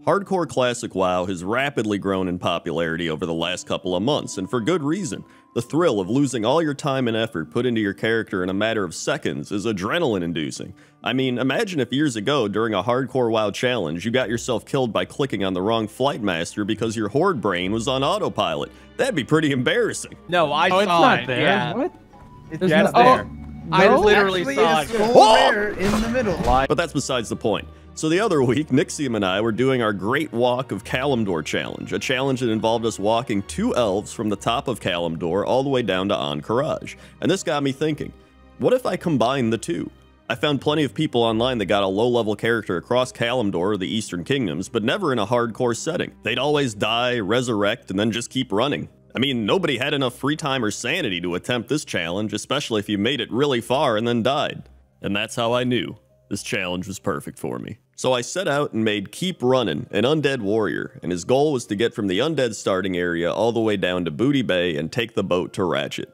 Hardcore Classic WoW has rapidly grown in popularity over the last couple of months, and for good reason. The thrill of losing all your time and effort put into your character in a matter of seconds is adrenaline-inducing. I mean, imagine if years ago, during a hardcore WoW challenge, you got yourself killed by clicking on the wrong flight master because your horde brain was on autopilot. That'd be pretty embarrassing. No, I it's saw not it. there. Yeah. What? It's There's just no- there. I no? literally Actually, saw it's it. full rare in the middle. But that's besides the point. So the other week, Nixium and I were doing our Great Walk of Kalimdor challenge, a challenge that involved us walking 2 elves from the top of Kalimdor all the way down to Ahn'Qiraj. And this got me thinking, what if I combine the two? I found plenty of people online that got a low-level character across Kalimdor or the Eastern Kingdoms, but never in a hardcore setting. They'd always die, resurrect, and then just keep running. I mean, nobody had enough free time or sanity to attempt this challenge, especially if you made it really far and then died. And that's how I knew this challenge was perfect for me. So I set out and made Keep Runnin', an undead warrior, and his goal was to get from the undead starting area all the way down to Booty Bay and take the boat to Ratchet.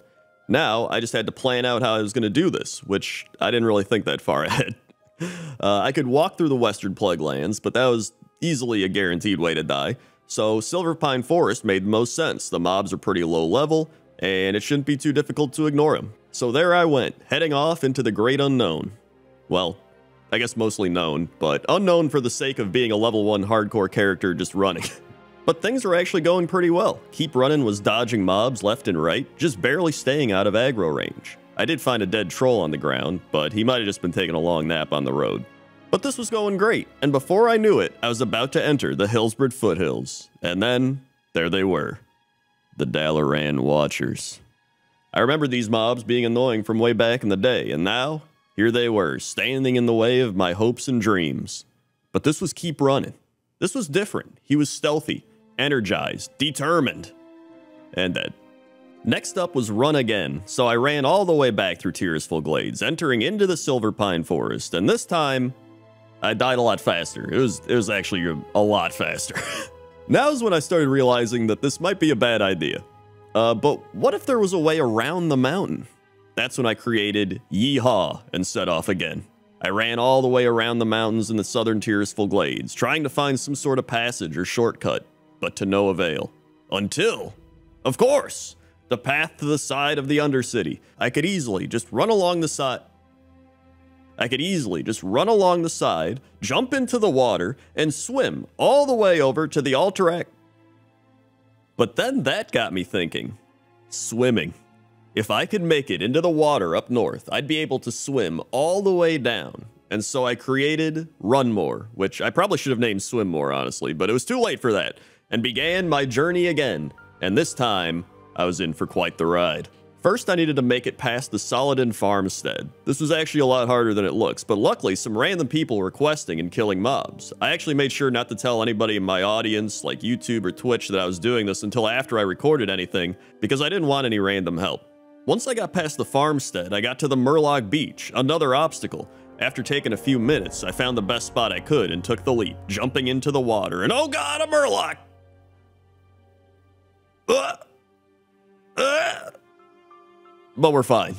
Now, I just had to plan out how I was going to do this, which I didn't really think that far ahead. I could walk through the Western Plague Lands, but that was easily a guaranteed way to die. So Silver Pine Forest made the most sense. The mobs are pretty low level, and it shouldn't be too difficult to ignore them. So there I went, heading off into the great unknown. Well, I guess mostly known, but unknown for the sake of being a level 1 hardcore character just running. But things were actually going pretty well. Keep Runnin' was dodging mobs left and right, just barely staying out of aggro range. I did find a dead troll on the ground, but he might have just been taking a long nap on the road. But this was going great, and before I knew it, I was about to enter the Hillsbred Foothills. And then, there they were. The Dalaran Watchers. I remember these mobs being annoying from way back in the day, and now, here they were, standing in the way of my hopes and dreams. But this was Keep Runnin'. This was different. He was stealthy, energized, determined, and dead. Next up was Run Again, so I ran all the way back through Tirisful Glades, entering into the Silver Pine Forest, and this time, I died a lot faster. It was actually a lot faster. Now's when I started realizing that this might be a bad idea. But what if there was a way around the mountain? That's when I created Yeehaw and set off again. I ran all the way around the mountains in the southern Tirisful Glades, trying to find some sort of passage or shortcut, but to no avail. Until, of course, the path to the side of the Undercity. I could easily just run along the side, jump into the water, and swim all the way over to the Alterac. But then that got me thinking. Swimming. If I could make it into the water up north, I'd be able to swim all the way down. And so I created Run More, which I probably should have named Swim More, honestly, but it was too late for that, and began my journey again. And this time, I was in for quite the ride. First, I needed to make it past the Saladin Farmstead. This was actually a lot harder than it looks, but luckily, some random people were questing and killing mobs. I actually made sure not to tell anybody in my audience, like YouTube or Twitch, that I was doing this until after I recorded anything, because I didn't want any random help. Once I got past the farmstead, I got to the Murloc Beach, another obstacle. After taking a few minutes, I found the best spot I could and took the leap, jumping into the water, and oh god, a Murloc! But we're fine.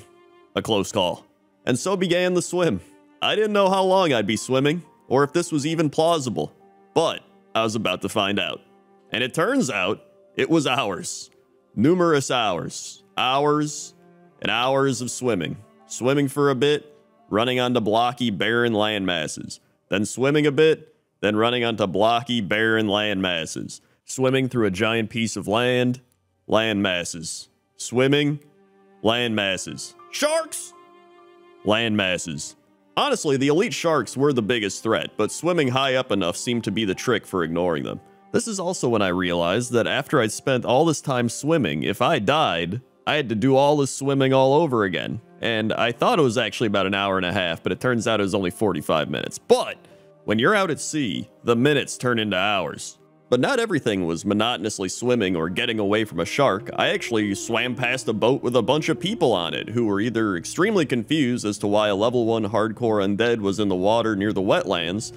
A close call. And so began the swim. I didn't know how long I'd be swimming, or if this was even plausible, but I was about to find out. And it turns out, it was hours. Numerous hours. Hours and hours of swimming. Swimming for a bit, running onto blocky, barren land masses. Then swimming a bit, then running onto blocky, barren land masses. Swimming through a giant piece of land, land masses. Swimming, land masses. Sharks! Land masses. Honestly, the elite sharks were the biggest threat, but swimming high up enough seemed to be the trick for ignoring them. This is also when I realized that after I'd spent all this time swimming, if I died, I had to do all this swimming all over again. And I thought it was actually about an hour and a half, but it turns out it was only 45 minutes. But when you're out at sea, the minutes turn into hours. But not everything was monotonously swimming or getting away from a shark. I actually swam past a boat with a bunch of people on it who were either extremely confused as to why a level 1 hardcore undead was in the water near the wetlands,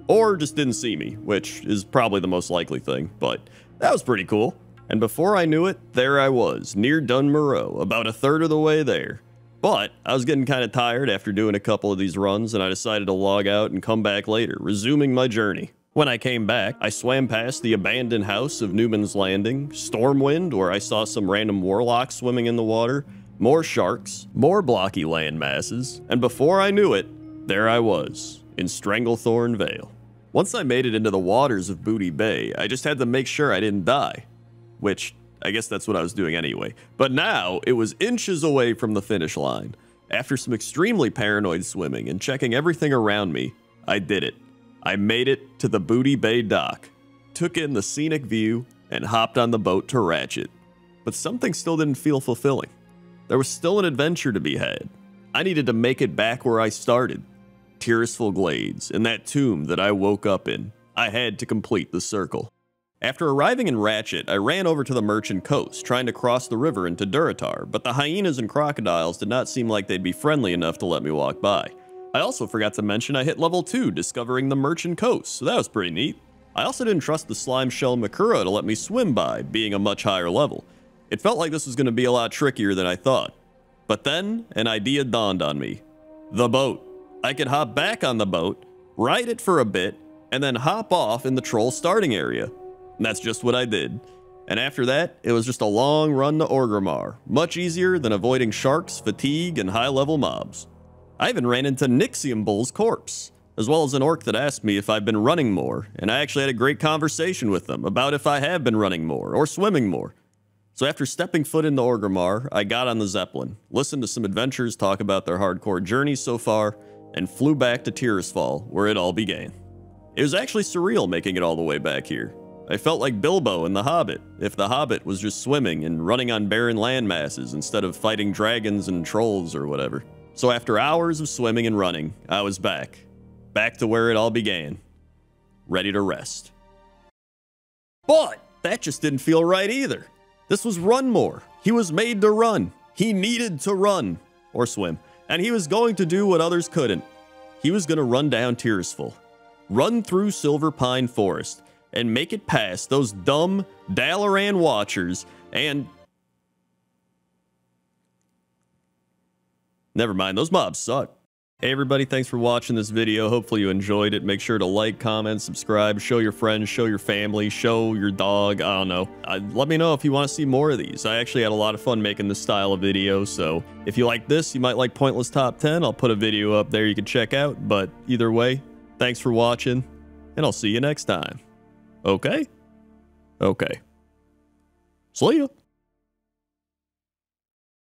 or just didn't see me, which is probably the most likely thing, but that was pretty cool. And before I knew it, there I was, near Dunmoreau, about a third of the way there. But I was getting kind of tired after doing a couple of these runs, and I decided to log out and come back later, resuming my journey. When I came back, I swam past the abandoned house of Newman's Landing, Stormwind, where I saw some random warlocks swimming in the water, more sharks, more blocky land masses, and before I knew it, there I was, in Stranglethorn Vale. Once I made it into the waters of Booty Bay, I just had to make sure I didn't die. Which, I guess that's what I was doing anyway. But now, it was inches away from the finish line. After some extremely paranoid swimming and checking everything around me, I did it. I made it to the Booty Bay dock, took in the scenic view, and hopped on the boat to Ratchet. But something still didn't feel fulfilling. There was still an adventure to be had. I needed to make it back where I started. Tirisful Glades, in that tomb that I woke up in. I had to complete the circle. After arriving in Ratchet, I ran over to the Merchant Coast, trying to cross the river into Durotar, but the hyenas and crocodiles did not seem like they'd be friendly enough to let me walk by. I also forgot to mention I hit level 2 discovering the Merchant Coast, so that was pretty neat. I also didn't trust the slime shell Makura to let me swim by, being a much higher level. It felt like this was going to be a lot trickier than I thought. But then, an idea dawned on me. The boat. I could hop back on the boat, ride it for a bit, and then hop off in the troll starting area. And that's just what I did. And after that, it was just a long run to Orgrimmar, much easier than avoiding sharks, fatigue, and high-level mobs. I even ran into Nixium Bull's corpse, as well as an orc that asked me if I've been running more, and I actually had a great conversation with them about if I have been running more or swimming more. So after stepping foot into Orgrimmar, I got on the Zeppelin, listened to some adventurers talk about their hardcore journeys so far, and flew back to Tirisfal, where it all began. It was actually surreal making it all the way back here. I felt like Bilbo in The Hobbit, if The Hobbit was just swimming and running on barren land masses instead of fighting dragons and trolls or whatever. So after hours of swimming and running, I was back. Back to where it all began. Ready to rest. But that just didn't feel right either. This was run more. He was made to run. He needed to run. Or swim. And he was going to do what others couldn't. He was going to run down Tirisfal. Run through Silver Pine Forest. And make it past those dumb Dalaran Watchers and... Never mind, those mobs suck. Hey everybody, thanks for watching this video. Hopefully you enjoyed it. Make sure to like, comment, subscribe, show your friends, show your family, show your dog, I don't know. Let me know if you want to see more of these. I actually had a lot of fun making this style of video, so if you like this, you might like Pointless Top 10. I'll put a video up there you can check out, but either way, thanks for watching, and I'll see you next time. Okay? Okay. See ya.